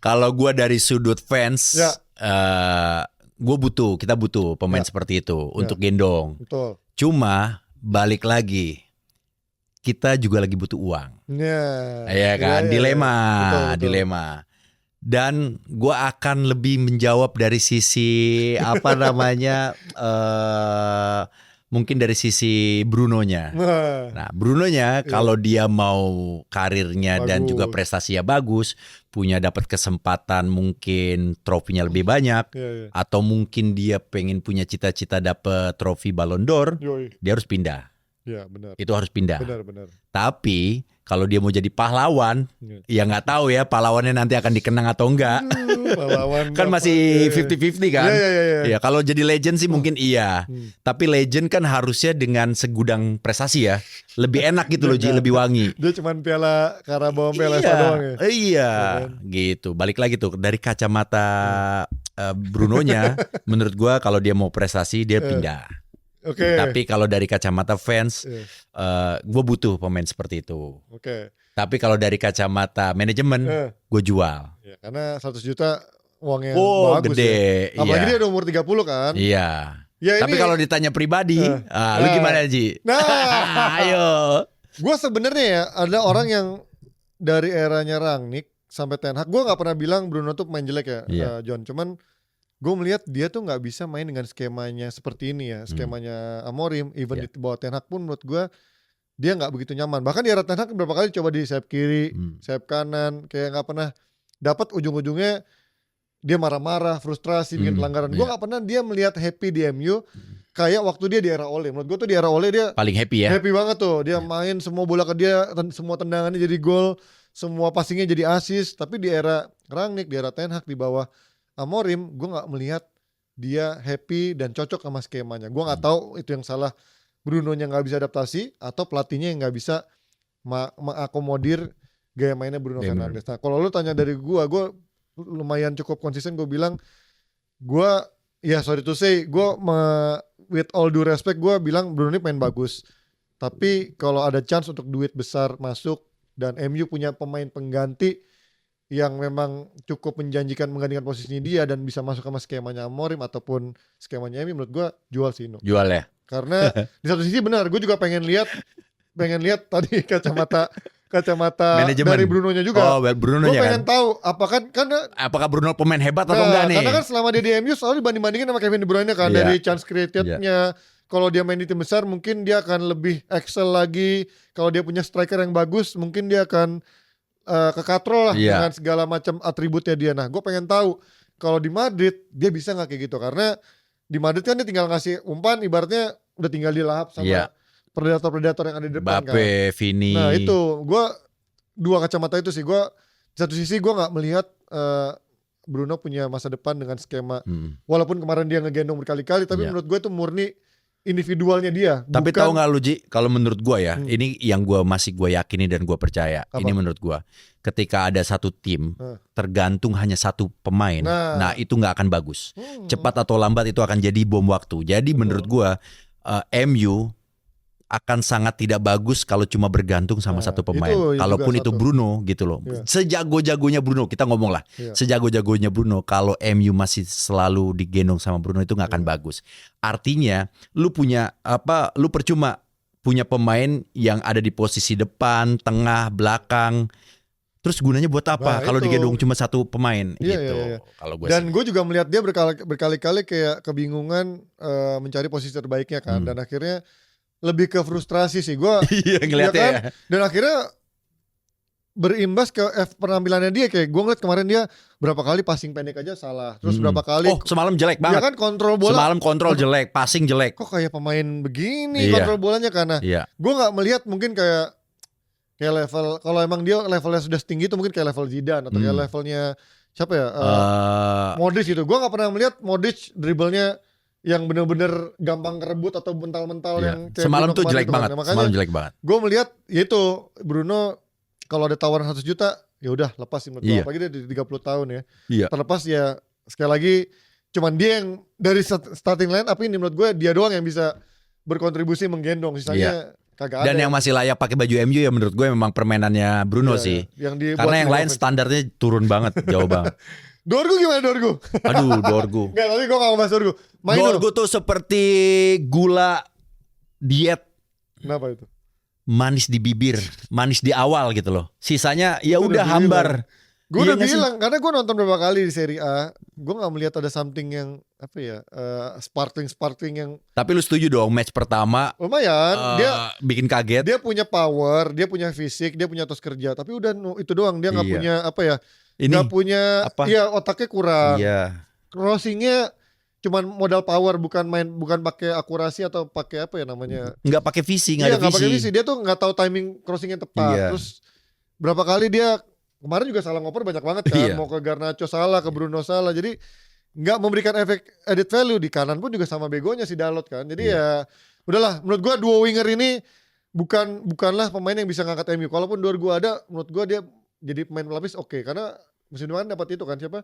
Kalau gue dari sudut fans, kita butuh pemain seperti itu untuk gendong. Betul. Cuma balik lagi, kita juga lagi butuh uang. Ya kan, dilema. Dan gue akan lebih menjawab dari sisi apa namanya. Mungkin dari sisi Brunonya. Nah, Brunonya kalau dia mau karirnya bagus dan juga prestasinya bagus, punya dapat kesempatan mungkin trofinya lebih banyak, atau mungkin dia pengen punya cita-cita dapat trofi Ballon d'Or, dia harus pindah. Ya, benar. Itu harus pindah. Benar. Tapi kalau dia mau jadi pahlawan, ya nggak tahu ya pahlawannya nanti akan dikenang atau enggak. Pahlawan kan masih 50-50 kan. Ya, kalau jadi legend sih mungkin iya. Tapi legend kan harusnya dengan segudang prestasi ya. Lebih enak gitu loh Ji, lebih wangi. Dia cuman piala Carabao, piala FA doang ya. Iya, gitu. Balik lagi tuh dari kacamata Brunonya, menurut gua kalau dia mau prestasi dia pindah. Tapi kalau dari kacamata fans, gue butuh pemain seperti itu. Tapi kalau dari kacamata manajemen, gue jual. Ya, karena 100 juta uangnya bagus gede, ya. Apalagi dia udah umur 30 kan. Iya. Ya, tapi kalau ditanya pribadi, lu gimana Ji? Ayo. Gue sebenarnya ya ada orang yang dari eranya Rangnick sampai Ten Hag, gue nggak pernah bilang Bruno tuh pemain jelek ya, John. Cuman gue melihat dia tuh nggak bisa main dengan skemanya seperti ini ya, skemanya Amorim, even di bawah Ten Hag pun menurut gue dia nggak begitu nyaman. Bahkan di era Ten Hag beberapa kali coba di sayap kiri, sayap kanan, kayak nggak pernah dapat. Ujung-ujungnya dia marah-marah, frustrasi, bikin pelanggaran. Gue nggak pernah dia melihat happy di MU kayak waktu dia di era Ole. Menurut gue tuh di era Ole dia paling happy ya. Happy banget tuh, dia main semua bola ke dia, semua tendangannya jadi gol, semua passingnya jadi assist. Tapi di era Rangnick, di era Ten Hag, di bawah Amorim, gue nggak melihat dia happy dan cocok sama skemanya. Gue nggak tahu itu yang salah Bruno-nya nggak bisa adaptasi atau pelatihnya yang nggak bisa mengakomodir gaya mainnya Bruno Fernandes. Nah kalau lu tanya dari gue lumayan cukup konsisten. Gue bilang gue sorry to say, with all due respect gue bilang Bruno ini main bagus. Tapi kalau ada chance untuk duit besar masuk dan MU punya pemain pengganti yang memang cukup menjanjikan menggantikan posisinya dia dan bisa masuk sama skemanya Amorim ataupun skemanya Emi, menurut gue jual sih No. Jual ya. Karena di satu sisi benar, gue juga pengen lihat tadi kacamata Manajemen. dari Bruno-nya juga. Oh, Bruno Gue ya pengen kan. tahu Apakah Bruno pemain hebat atau enggak nih? Karena kan selama dia di MU selalu dibanding-bandingin sama Kevin De Bruyne kan, dari chance created-nya. Kalau dia main di tim besar mungkin dia akan lebih excel lagi. Kalau dia punya striker yang bagus mungkin dia akan ke katrol lah dengan segala macam atributnya dia. Nah, gue pengen tahu kalau di Madrid dia bisa nggak kayak gitu, karena di Madrid kan dia tinggal ngasih umpan, ibaratnya udah tinggal dilahap sama predator-predator yang ada di depan kan. Vini. Nah itu gue dua kacamata itu sih. Gue di satu sisi gue nggak melihat Bruno punya masa depan dengan skema. Walaupun kemarin dia ngegendong berkali-kali, tapi menurut gue itu murni individualnya dia. Tapi tahu nggak lu Ji, kalau menurut gue ya, ini yang gue yakini dan gue percaya. Apa? Ini menurut gue, ketika ada satu tim tergantung hanya satu pemain, nah itu nggak akan bagus. Cepat atau lambat itu akan jadi bom waktu. Jadi menurut gue MU akan sangat tidak bagus kalau cuma bergantung sama satu pemain. Kalaupun itu Bruno gitu loh. Sejago-jagonya Bruno, kita ngomong lah. Sejago-jagonya Bruno, kalau MU masih selalu digendong sama Bruno itu nggak akan bagus. Artinya lu percuma punya pemain yang ada di posisi depan, tengah, belakang. Terus gunanya buat apa kalau digendong cuma satu pemain gitu. Kalau dan gue juga melihat dia berkali-kali kayak kebingungan mencari posisi terbaiknya kan, dan akhirnya lebih ke frustrasi sih gue. Ngeliatnya kan? Dan akhirnya berimbas ke penampilannya dia. Kayak gue ngeliat kemarin dia berapa kali passing pendek aja salah. Terus berapa kali semalam jelek banget. Dia kan kontrol bola. Semalam kontrol jelek, passing jelek. Kok kayak pemain begini kontrol bolanya, karena gue gak melihat mungkin kayak level, kalau emang dia levelnya sudah setinggi itu mungkin kayak level Zidane atau kayak levelnya siapa ya, Modric gitu. Gue gak pernah melihat Modric dribblenya yang bener-bener gampang kerebut atau mental-mental yang kayak semalam tuh jelek banget. Nah, semalam jelek banget. Gue melihat yaitu Bruno kalau ada tawaran 100 juta ya udah lepas sih menurut gue. Apalagi dia di 30 tahun ya. Terlepas ya, sekali lagi cuman dia yang dari starting line, tapi ini menurut gue dia doang yang bisa berkontribusi menggendong, sisanya kagak ada. Dan yang masih layak pakai baju MU ya menurut gue memang permainannya Bruno sih. Karena yang lain standarnya turun banget, jauh banget. Dorgu gimana Dorgu? Aduh, Dorgu. Enggak, tapi gue gak mau bahas Dorgu. Dorgu tuh seperti gula diet. Kenapa itu? Manis di bibir, manis di awal gitu loh. Sisanya ya udah hambar. Gue udah bilang, karena gue nonton beberapa kali di Serie A, gue gak melihat ada something yang sparkling yang. Tapi lu setuju dong, match pertama lumayan, dia bikin kaget. Dia punya power, dia punya fisik, dia punya etos kerja. Tapi udah itu doang, dia gak punya nggak punya, otaknya kurang. Crossingnya cuman modal power, bukan pakai akurasi atau pakai nggak pakai visi, nggak ada visi. Dia tuh nggak tahu timing crossingnya tepat. Terus berapa kali dia kemarin juga salah ngoper banyak banget kan, mau ke Garnacho salah, ke Bruno salah, jadi nggak memberikan efek added value. Di kanan pun juga sama begonya si Dalot kan. Jadi ya udahlah, menurut gua dua winger ini bukanlah pemain yang bisa ngangkat MU. Kalaupun dua gua ada, menurut gua dia jadi pemain pelapis karena musim depan dapat itu kan, siapa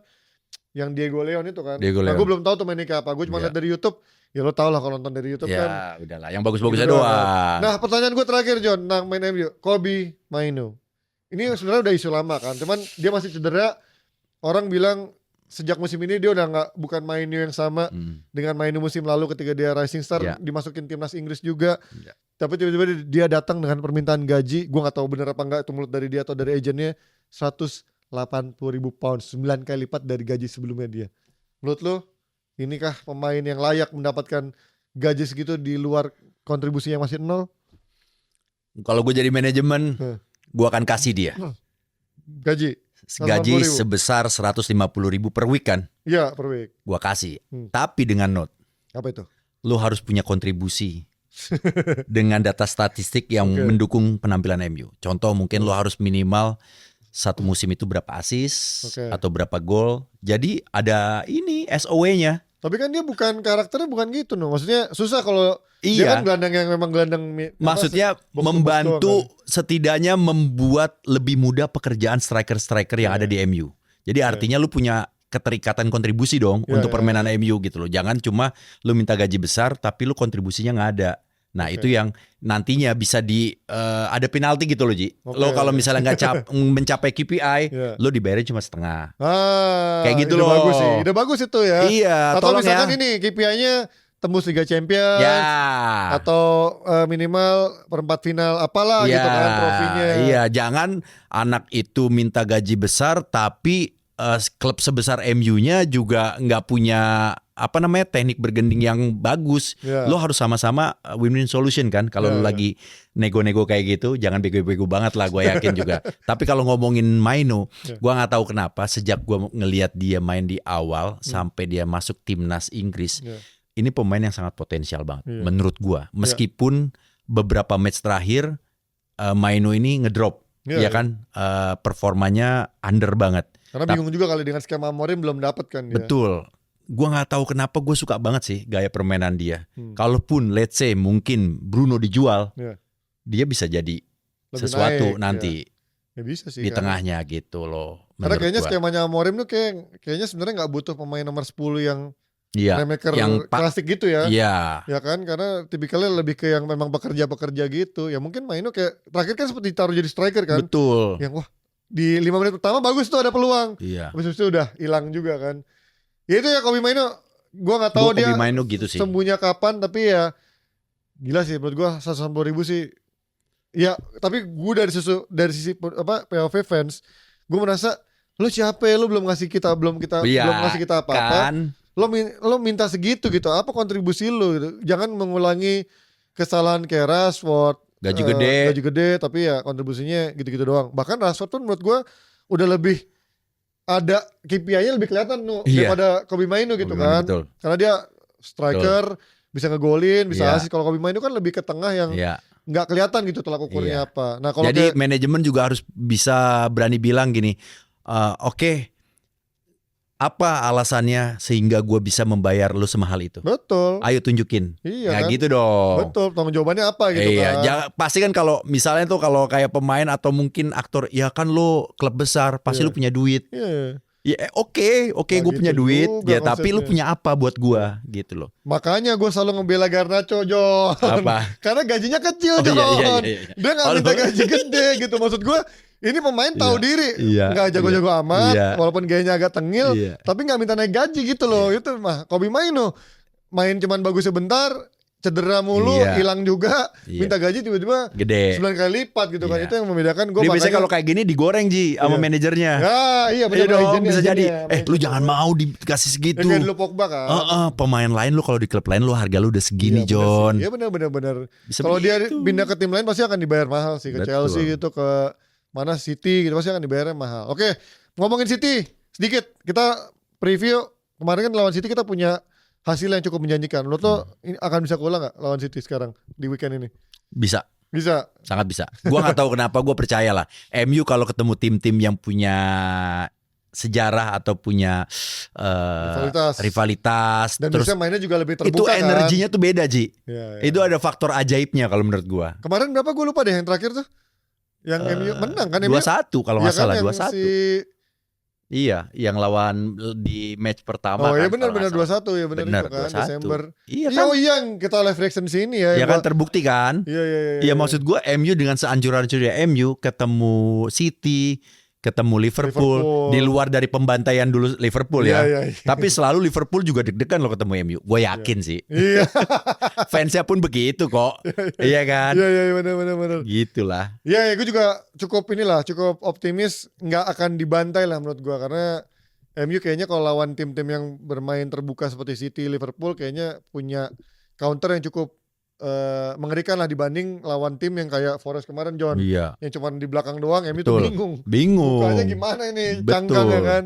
yang Diego Leon itu kan. Nah, gue belum tahu tuh mainnya kayak apa. Gue cuma lihat dari YouTube. Ya lo tau lah kalau nonton dari YouTube kan. Ya udahlah, yang bagus-bagusnya doang. Nah, pertanyaan gue terakhir John, tentang main MU, Kobbie Mainoo. Ini sebenarnya udah isu lama kan, cuman dia masih cedera. Orang bilang sejak musim ini dia udah bukan Mainoo yang sama dengan Mainoo musim lalu ketika dia Rising Star, dimasukin timnas Inggris juga. Tapi tiba-tiba dia datang dengan permintaan gaji, gue gak tahu bener apa enggak itu mulut dari dia atau dari agennya, 180.000 pound, 9 kali lipat dari gaji sebelumnya dia. Menurut lo, inikah pemain yang layak mendapatkan gaji segitu di luar kontribusi yang masih 0? Kalau gue jadi manajemen, gue akan kasih dia gaji sebesar 150.000 per week kan? Iya, per week. Gue kasih, tapi dengan note. Apa itu? Lo harus punya kontribusi dengan data statistik yang mendukung penampilan MU. Contoh mungkin lo harus minimal satu musim itu berapa assist atau berapa gol. Jadi ada ini SOW-nya. Tapi kan dia karakternya bukan gitu no. Maksudnya susah kalau dia kan gelandang yang memang gelandang. Maksudnya membantu setidaknya membuat lebih mudah pekerjaan striker-striker yang ada di MU. Jadi artinya lu punya keterikatan kontribusi dong untuk permainan MU gitu loh. Jangan cuma lu minta gaji besar tapi lu kontribusinya nggak ada. Nah itu yang nantinya bisa ada penalti gitu loh Ji. Lo kalau misalnya nggak mencapai KPI, lo dibayarnya cuma setengah. Kayak gitu loh. Bagus sih. Ide bagus itu ya. Iya. Atau tolong misalkan ya. ini KPI-nya tembus Liga Champions. Atau minimal perempat final apalah gitu kan trofinya. Iya. Jangan anak itu minta gaji besar tapi klub sebesar MU-nya juga nggak punya teknik bergending yang bagus. Lo harus sama-sama win-win solution kan. Kalau lo lagi nego-nego kayak gitu, jangan bego-bego banget lah, gue yakin juga. Tapi kalau ngomongin Maino, gue nggak tahu kenapa sejak gue ngelihat dia main di awal sampai dia masuk timnas Inggris, ini pemain yang sangat potensial banget menurut gue. Meskipun beberapa match terakhir Maino ini ngedrop, ya kan, performanya under banget. Karena bingung juga kali dengan skema Amorim belum dapet kan dia. Betul. Gue nggak tahu kenapa gue suka banget sih gaya permainan dia. Kalaupun let's say mungkin Bruno dijual, dia bisa jadi lebih sesuatu naik, nanti bisa sih, di tengahnya gitu loh. Karena kayaknya skemanya Amorim tuh kayaknya sebenarnya nggak butuh pemain nomor 10 yang playmaker yang klasik gitu ya. Iya. Ya kan, karena tipikalnya lebih ke yang memang bekerja gitu. Ya mungkin Maino kayak terakhir kan seperti taruh jadi striker kan. Betul. Yang di 5 menit pertama bagus tuh ada peluang. Iya. Habis itu udah hilang juga kan. Ya itu ya Kobbie Mainoo, gue nggak tahu dia gitu sih. sembuhnya kapan, tapi ya gila sih menurut gue 190.000 sih. Ya tapi gue dari sisi POV fans, gue merasa lo siapa ya, lo belum ngasih kita apa-apa, kan? Lo minta segitu gitu, apa kontribusi lo gitu. Jangan mengulangi kesalahan kayak Rashford, gaji gede, tapi ya kontribusinya gitu-gitu doang. Bahkan Rashford pun menurut gue udah lebih ada KPI-nya lebih kelihatan daripada Kobbie Mainoo gitu kan. Betul. Karena dia striker, bisa ngegolin, bisa assist. Kalau Kobbie Mainoo kan lebih ke tengah yang nggak kelihatan gitu tolak ukurnya apa. Nah, kalau jadi manajemen juga harus bisa berani bilang gini, oke, apa alasannya sehingga gue bisa membayar lu semahal itu? Betul. Ayo tunjukin. Iya kan? Gitu dong. Betul. Tanggung jawabannya apa gitu kan? Pasti kan kalau misalnya tuh kalau kayak pemain atau mungkin aktor, ya kan lu klub besar, pasti lu punya duit. Ya oke, gue punya duit. Ya tapi lu punya apa buat gue gitu loh. Makanya gue selalu ngebela Garnacho, John. Apa? Karena gajinya kecil, John. Dia nggak minta gaji gede gitu. Maksud gue, ini pemain tahu diri, nggak jago-jago amat, walaupun gayanya agak tengil, tapi nggak minta naik gaji gitu loh. Itu mah Kobbie Mainoo main cuman bagus sebentar, cedera mulu, hilang juga, minta gaji tiba-tiba gede 9 kali lipat gitu kan. Itu yang membedakan gue. Biasanya kalau kayak gini digoreng Ji sama manajernya. Iya benar dong, bisa jadi. Lu jangan mau dikasih segitu. Kayak dulu Pogba kan. Pemain lain lu kalau di klub lain lu harga lu udah segini, John. Iya benar. Kalau dia pindah ke tim lain pasti akan dibayar mahal sih, ke Chelsea gitu, ke mana City gitu pasti akan dibayarnya mahal. Oke, ngomongin City sedikit, kita preview kemarin kan lawan City kita punya hasil yang cukup menjanjikan. Lo tuh ini akan bisa keulang nggak lawan City sekarang di weekend ini? Bisa, sangat bisa. Gua nggak tahu kenapa, gue percaya lah. MU kalau ketemu tim-tim yang punya sejarah atau punya rivalitas dan terus bisa mainnya juga lebih terbuka. Itu energinya tuh beda Ji. Ya. Itu ada faktor ajaibnya kalau menurut gua. Kemarin berapa gue lupa deh yang terakhir tuh. Yang MU menang kan? 2-1 kalau nggak salah, 2-1. Iya, yang lawan di match pertama. Oh iya benar 2-1 ya benar itu kan 2-1. Desember. Iya kan? Yang kita live reaction sini ya. Ya kan terbukti kan? Iya. Iya maksud gue MU dengan seancur-ancurnya MU ketemu City, ketemu Liverpool. Di luar dari pembantaian dulu Liverpool ya. Iya. Tapi selalu Liverpool juga deg-degan lo ketemu MU. Gue yakin sih. Iya. Fansnya pun begitu kok. Iya kan? Iya benar. Gitulah. Iya, gue juga cukup optimis nggak akan dibantai lah menurut gue, karena MU kayaknya kalau lawan tim-tim yang bermain terbuka seperti City, Liverpool kayaknya punya counter yang cukup mengerikan lah dibanding lawan tim yang kayak Forest kemarin, John. Iya. Yang cuma di belakang doang, MU tuh bingung. Bukanya gimana ini, cangkang ya kan.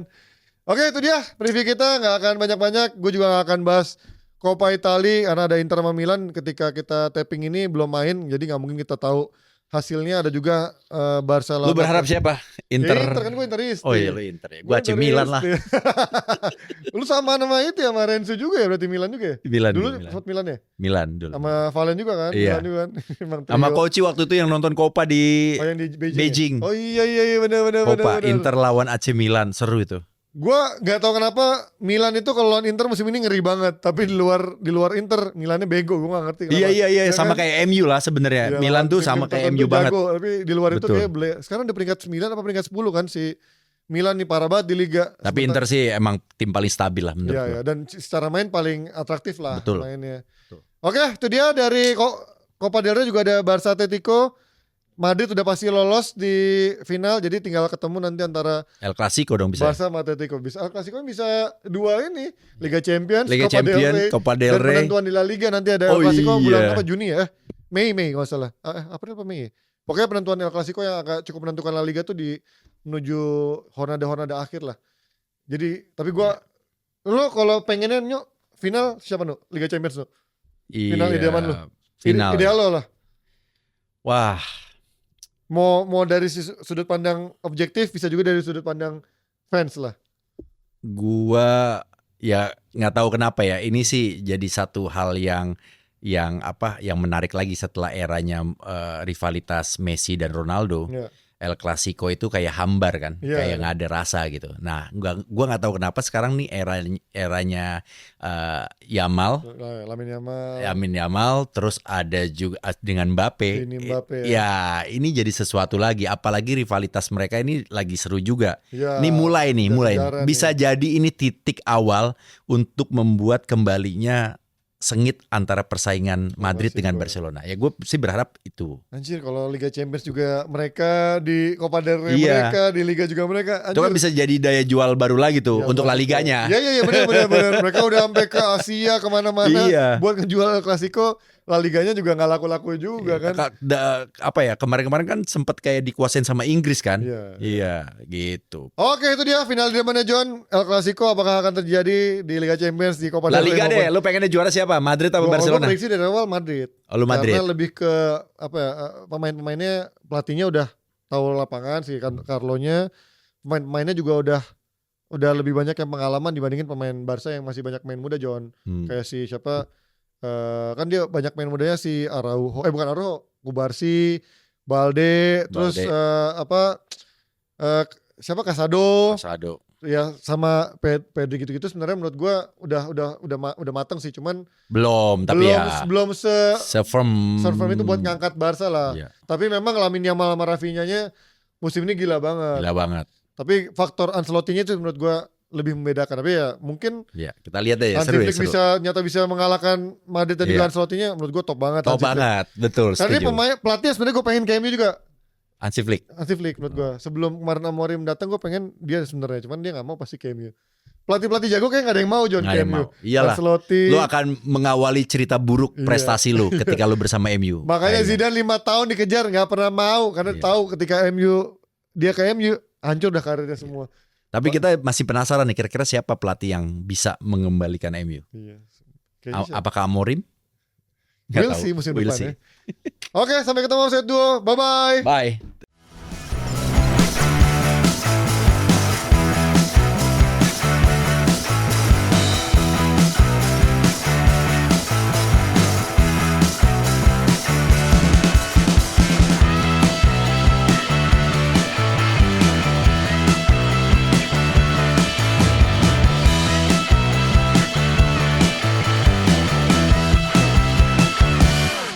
Oke, itu dia preview kita, nggak akan banyak-banyak. Gue juga nggak akan bahas Coppa Italia karena ada Inter sama Milan ketika kita tapping ini belum main, jadi nggak mungkin kita tahu hasilnya. Ada juga Barca. Lu berharap siapa? Inter. Inter kan gue Interisti. Oh iya lu Inter ya. Gue AC Milan lah. Lu sama nama itu ya, sama Renzo juga ya, berarti Milan juga ya? Milan dulu Milan. Vote Milan ya? Milan dulu. Sama Valen juga kan? Iya. Milan juga kan? Sama Koci waktu itu yang nonton Coppa di yang di Beijing. Oh iya benar. Coppa Inter lawan AC Milan, seru itu. Gua nggak tahu kenapa Milan itu kalau lawan Inter musim ini ngeri banget, tapi di luar Inter Milannya bego, gua nggak ngerti kenapa. Iya, Ya sama kan? kayak MU lah sebenarnya. Ya, Milan tuh sama Inter kayak tentu MU banget. jago, tapi di luar itu Betul. kayak sekarang udah peringkat 9 apa peringkat 10 kan si Milan nih parah banget di liga. Tapi Inter sih emang tim paling stabil lah menurut Iya, gua. ya, dan secara main paling atraktif lah Betul. mainnya. Betul. Oke, itu dia dari Copa del Rey juga ada Barca Atletico. Madrid udah pasti lolos di final, jadi tinggal ketemu nanti antara El Clasico dong bisa. Barca sama Atletico. Bisa El Clasico bisa dua ini, Liga Champions, Liga Champions, Copa del dan Rey. penentuan di La Liga nanti ada El Oh Clasico iya. bulan apa Juni ya? Mei nggak salah. April apa Mei? Pokoknya penentuan El Clasico yang agak cukup menentukan La Liga tuh di menuju hornada akhir lah. Jadi, tapi gua lo kalau pengennya nyok final siapa nu? Liga Champions nu? Final idaman lu? Final. Ideal lo lah. Wah, Mau dari sudut pandang objektif, bisa juga dari sudut pandang fans lah. gua ya nggak tahu kenapa ya. Ini sih jadi satu hal yang menarik lagi setelah eranya rivalitas Messi dan Ronaldo. Ya. El Clasico itu kayak hambar kan, Iya, kayak iya. nggak ada rasa gitu. Nah, gua nggak tahu kenapa sekarang nih eranya Yamal, Lamine Yamal, terus ada juga dengan Mbappe. Ini Mbappe, Ya, ini jadi sesuatu lagi. Apalagi rivalitas mereka ini lagi seru juga. Ya, Ini mulai. kejar-kejaran Bisa nih. jadi ini titik awal untuk membuat kembalinya sengit antara persaingan Madrid dengan gua. Barcelona. Ya gue sih berharap itu. Anjir, kalau Liga Champions juga mereka, di Copa del Rey Iya. mereka, di Liga juga mereka. Itu kan bisa jadi daya jual baru lagi tuh Ya, untuk La pasti. Liganya. Iya benar. Mereka udah sampai ke Asia kemana-mana Iya. buat ngejual El Clasico. La Liganya juga nggak laku-laku juga kan. Apa ya, kemarin-kemarin kan sempat kayak dikuasain sama Inggris kan. Iya. Gitu. Oke, itu dia final zamannya John. El Clasico apakah akan terjadi di Liga Champions, di Copa La del Rey Liga maupun- deh, lu pengennya juara siapa? Madrid atau Gua Barcelona? prediksi dari awal Madrid. Oh, lu Madrid. Karena lebih ke apa ya, pemain-pemainnya, pelatihnya udah tahu lapangan sih kan, Carlo-nya. Pemain-pemainnya juga udah lebih banyak yang pengalaman dibandingin pemain Barca yang masih banyak main muda, John. Kayak si siapa, kan dia banyak main mudanya si Araujo, bukan Araujo, Kubarsi, Balde, terus siapa Casado, ya sama Pedri gitu-gitu. Sebenarnya menurut gua udah matang sih, cuman Belum, tapi belum se-firm itu buat ngangkat Barca lah. Iya. Tapi memang Lamine Yamal sama Rafinha-nya musim ini gila banget. Gila banget. Tapi faktor Ancelotti-nya itu menurut gua lebih membedakan. Tapi ya mungkin Ya, kita lihat deh ya, Hansi seru Flick bisa mengalahkan Madrid dan juga Ancelotti-nya, menurut gua top banget. Top Hansi Flick. banget, betul. Karena dia Setuju. pelatih sebenarnya gue pengen kayak MU juga. Hansi Flick. Hansi Flick menurut gue. Sebelum kemarin Amorim datang gue pengen dia sebenarnya, cuman dia nggak mau pasti kayak MU. Pelatih jago kayak nggak ada yang mau John Nggak ada kayak yang MU. mau. Iyalah. Ancelotti. Lu akan mengawali cerita buruk Iya. prestasi lu ketika lu bersama MU. Makanya Kayaknya. Zidane 5 tahun dikejar nggak pernah mau karena Iya. tahu ketika dia ke MU hancur dah karirnya semua. Tapi kita masih penasaran nih, kira-kira siapa pelatih yang bisa mengembalikan MU? Iya. Kayaknya siapa? Apakah Amorim? Nggak Will tahu. sih musim We'll depan see. ya. Oke, sampai ketemu set 2. Bye bye. Bye.